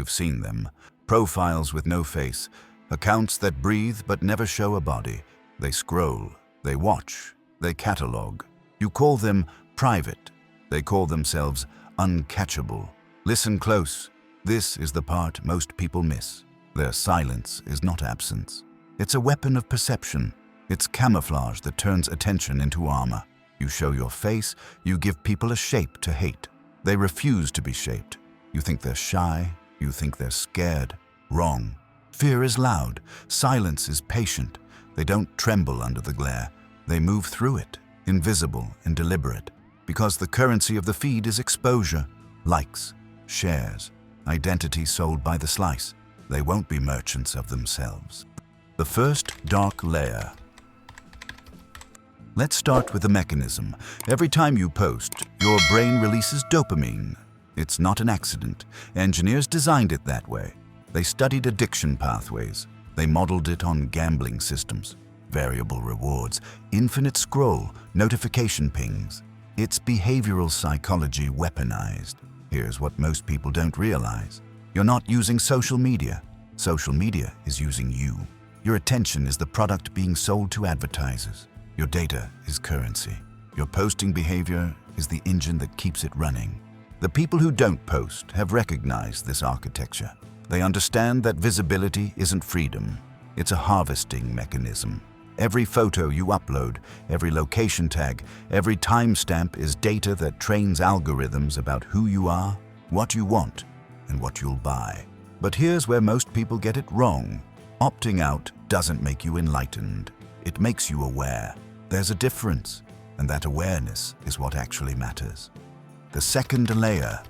You've seen them. Profiles with no face. Accounts that breathe but never show a body. They scroll. They watch. They catalog. You call them private. They call themselves uncatchable. Listen close. This is the part most people miss. Their silence is not absence. It's a weapon of perception. It's camouflage that turns attention into armor. You show your face, you give people a shape to hate. They refuse to be shaped. You think they're shy, you think they're scared. Wrong. Fear is loud, silence is patient. They don't tremble under the glare. They move through it, invisible and deliberate. Because the currency of the feed is exposure, likes, shares, identity sold by the slice. They won't be merchants of themselves. The first dark layer. Let's start with the mechanism. Every time you post, your brain releases dopamine. It's not an accident. Engineers designed it that way. They studied addiction pathways. They modeled it on gambling systems. Variable rewards, infinite scroll, notification pings. It's behavioral psychology weaponized. Here's what most people don't realize. You're not using social media. Social media is using you. Your attention is the product being sold to advertisers. Your data is currency. Your posting behavior is the engine that keeps it running. The people who don't post have recognized this architecture. They understand that visibility isn't freedom. It's a harvesting mechanism. Every photo you upload, every location tag, every timestamp is data that trains algorithms about who you are, what you want, and what you'll buy. But here's where most people get it wrong. Opting out doesn't make you enlightened. It makes you aware. There's a difference, and that awareness is what actually matters. The second layer.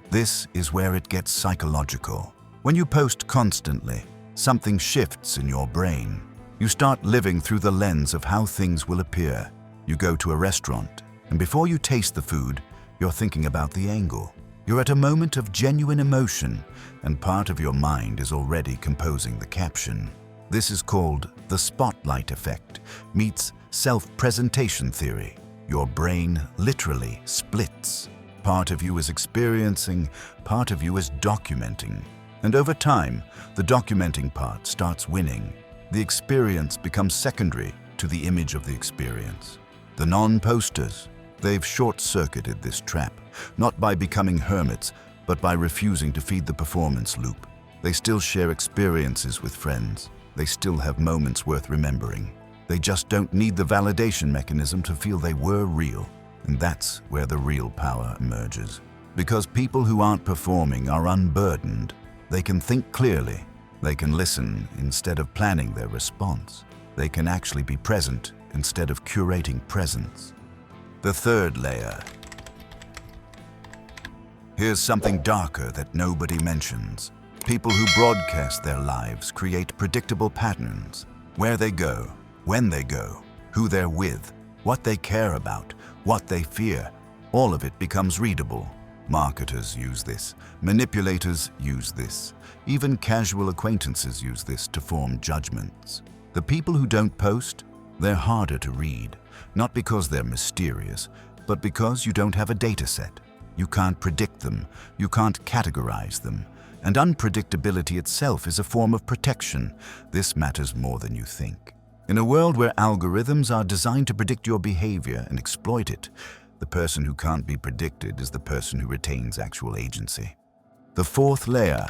This is where it gets psychological. When you post constantly, something shifts in your brain. You start living through the lens of how things will appear. You go to a restaurant, and before you taste the food, you're thinking about the angle. You're at a moment of genuine emotion, and part of your mind is already composing the caption. This is called the spotlight effect, meets self-presentation theory. Your brain literally splits. Part of you is experiencing, part of you is documenting. And over time, the documenting part starts winning. The experience becomes secondary to the image of the experience. The non-posters, they've short-circuited this trap, not by becoming hermits, but by refusing to feed the performance loop. They still share experiences with friends. They still have moments worth remembering. They just don't need the validation mechanism to feel they were real. And that's where the real power emerges. Because people who aren't performing are unburdened. They can think clearly. They can listen instead of planning their response. They can actually be present instead of curating presence. The third layer. Here's something darker that nobody mentions. People who broadcast their lives create predictable patterns. Where they go, when they go, who they're with, what they care about, what they fear. All of it becomes readable. Marketers use this. Manipulators use this. Even casual acquaintances use this to form judgments. The people who don't post, they're harder to read. Not because they're mysterious, but because you don't have a data set. You can't predict them. You can't categorize them. And unpredictability itself is a form of protection. This matters more than you think. In a world where algorithms are designed to predict your behavior and exploit it, the person who can't be predicted is the person who retains actual agency. The fourth layer.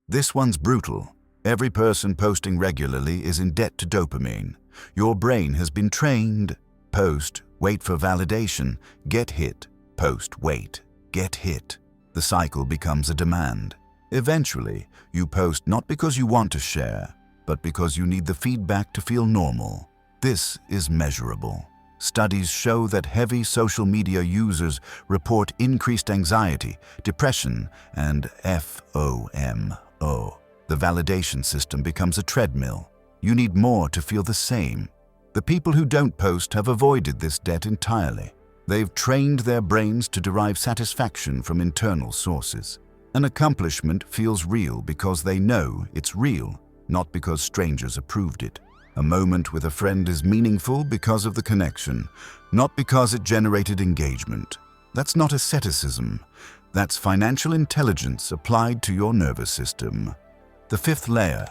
This one's brutal. Every person posting regularly is in debt to dopamine. Your brain has been trained. Post, wait for validation, get hit. Post, wait, get hit. The cycle becomes a demand. Eventually, you post not because you want to share, but because you need the feedback to feel normal. This is measurable. Studies show that heavy social media users report increased anxiety, depression, and FOMO. The validation system becomes a treadmill. You need more to feel the same. The people who don't post have avoided this debt entirely. They've trained their brains to derive satisfaction from internal sources. An accomplishment feels real because they know it's real, not because strangers approved it. A moment with a friend is meaningful because of the connection, not because it generated engagement. That's not asceticism. That's financial intelligence applied to your nervous system. The fifth layer.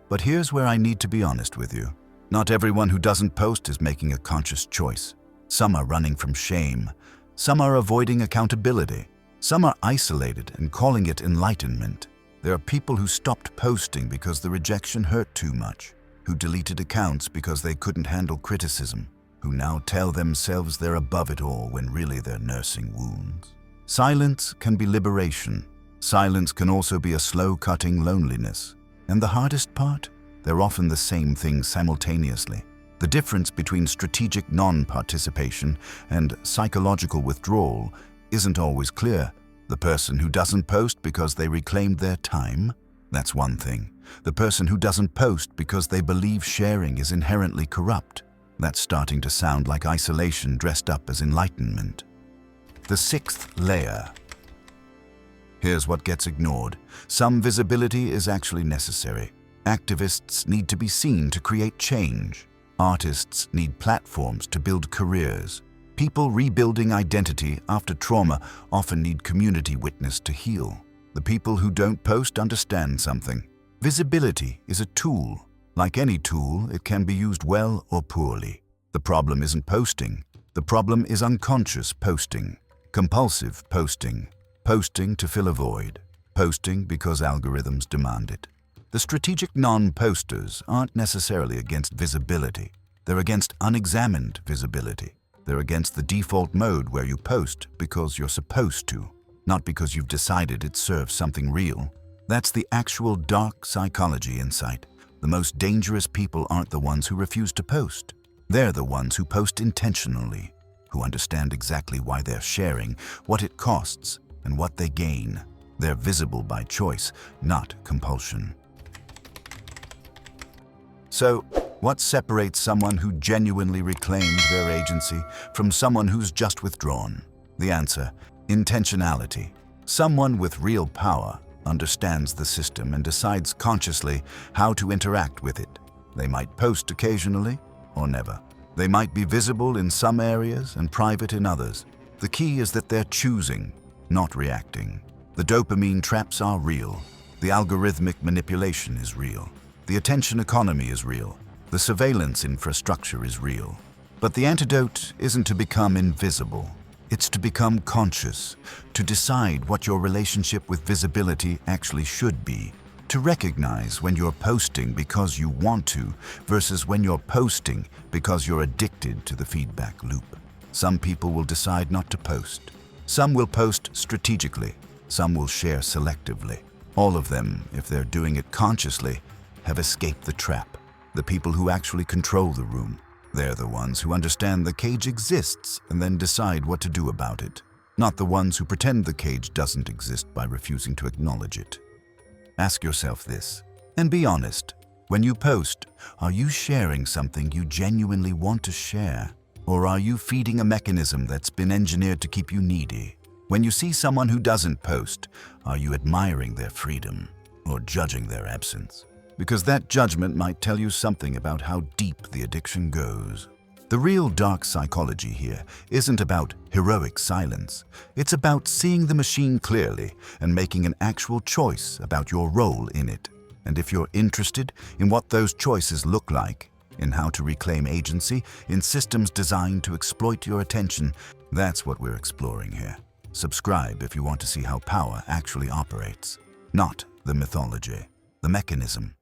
But here's where I need to be honest with you. Not everyone who doesn't post is making a conscious choice. Some are running from shame. Some are avoiding accountability. Some are isolated and calling it enlightenment. There are people who stopped posting because the rejection hurt too much, who deleted accounts because they couldn't handle criticism, who now tell themselves they're above it all when really they're nursing wounds. Silence can be liberation. Silence can also be a slow-cutting loneliness. And the hardest part? They're often the same thing simultaneously. The difference between strategic non-participation and psychological withdrawal isn't always clear. The person who doesn't post because they reclaimed their time, that's one thing. The person who doesn't post because they believe sharing is inherently corrupt, that's starting to sound like isolation dressed up as enlightenment. The sixth layer. Here's what gets ignored. Some visibility is actually necessary. Activists need to be seen to create change. Artists need platforms to build careers. People rebuilding identity after trauma often need community witness to heal. The people who don't post understand something. Visibility is a tool. Like any tool, it can be used well or poorly. The problem isn't posting. The problem is unconscious posting, compulsive posting, posting to fill a void, posting because algorithms demand it. The strategic non-posters aren't necessarily against visibility. They're against unexamined visibility. They're against the default mode where you post because you're supposed to, not because you've decided it serves something real. That's the actual dark psychology insight. The most dangerous people aren't the ones who refuse to post. They're the ones who post intentionally, who understand exactly why they're sharing, what it costs, and what they gain. They're visible by choice, not compulsion. So, what separates someone who genuinely reclaimed their agency from someone who's just withdrawn? The answer: intentionality. Someone with real power understands the system and decides consciously how to interact with it. They might post occasionally or never. They might be visible in some areas and private in others. The key is that they're choosing, not reacting. The dopamine traps are real. The algorithmic manipulation is real. The attention economy is real. The surveillance infrastructure is real. But the antidote isn't to become invisible. It's to become conscious, to decide what your relationship with visibility actually should be, to recognize when you're posting because you want to versus when you're posting because you're addicted to the feedback loop. Some people will decide not to post. Some will post strategically. Some will share selectively. All of them, if they're doing it consciously, have escaped the trap. The people who actually control the room, they're the ones who understand the cage exists and then decide what to do about it, not the ones who pretend the cage doesn't exist by refusing to acknowledge it. Ask yourself this, and be honest. When you post, are you sharing something you genuinely want to share? Or are you feeding a mechanism that's been engineered to keep you needy? When you see someone who doesn't post, are you admiring their freedom or judging their absence? Because that judgment might tell you something about how deep the addiction goes. The real dark psychology here isn't about heroic silence. It's about seeing the machine clearly and making an actual choice about your role in it. And if you're interested in what those choices look like, in how to reclaim agency, in systems designed to exploit your attention, that's what we're exploring here. Subscribe if you want to see how power actually operates. Not the mythology, the mechanism.